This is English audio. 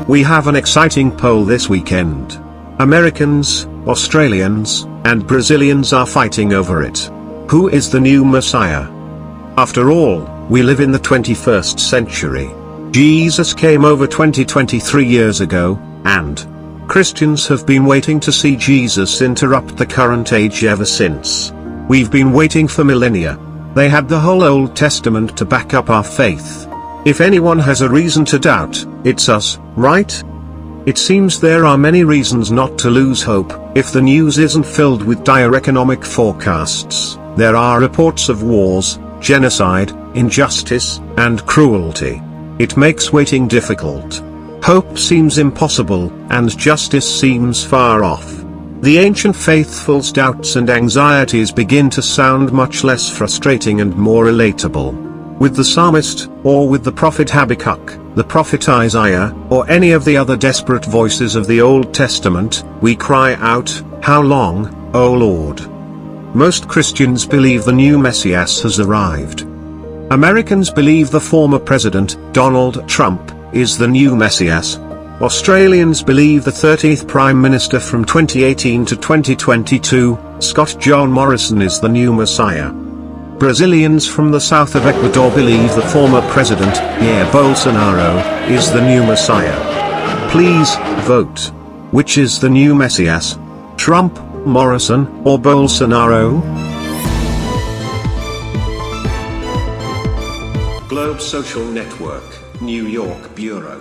We have an exciting poll this weekend. Americans, Australians, and Brazilians are fighting over it. Who is the new Messiah? After all, we live in the 21st century. Jesus came over 23 years ago, and Christians have been waiting to see Jesus interrupt the current age ever since. We've been waiting for millennia. They had the whole Old Testament to back up our faith. If anyone has a reason to doubt, it's us, right? It seems there are many reasons not to lose hope. If the news isn't filled with dire economic forecasts, there are reports of wars, genocide, injustice, and cruelty. It makes waiting difficult. Hope seems impossible, and justice seems far off. The ancient faithful's doubts and anxieties begin to sound much less frustrating and more relatable. With the psalmist, or with the prophet Habakkuk, the prophet Isaiah, or any of the other desperate voices of the Old Testament, we cry out, "How long, O Lord?" Most Christians believe the new Messiah has arrived. Americans believe the former president, Donald Trump, is the new Messiah. Australians believe the 30th Prime Minister from 2018 to 2022, Scott John Morrison, is the new Messiah. Brazilians from the south of Ecuador believe the former president, Jair Bolsonaro, is the new Messiah. Please, vote. Which is the new Messiah? Trump, Morrison, or Bolsonaro? Globe Social Network, New York Bureau.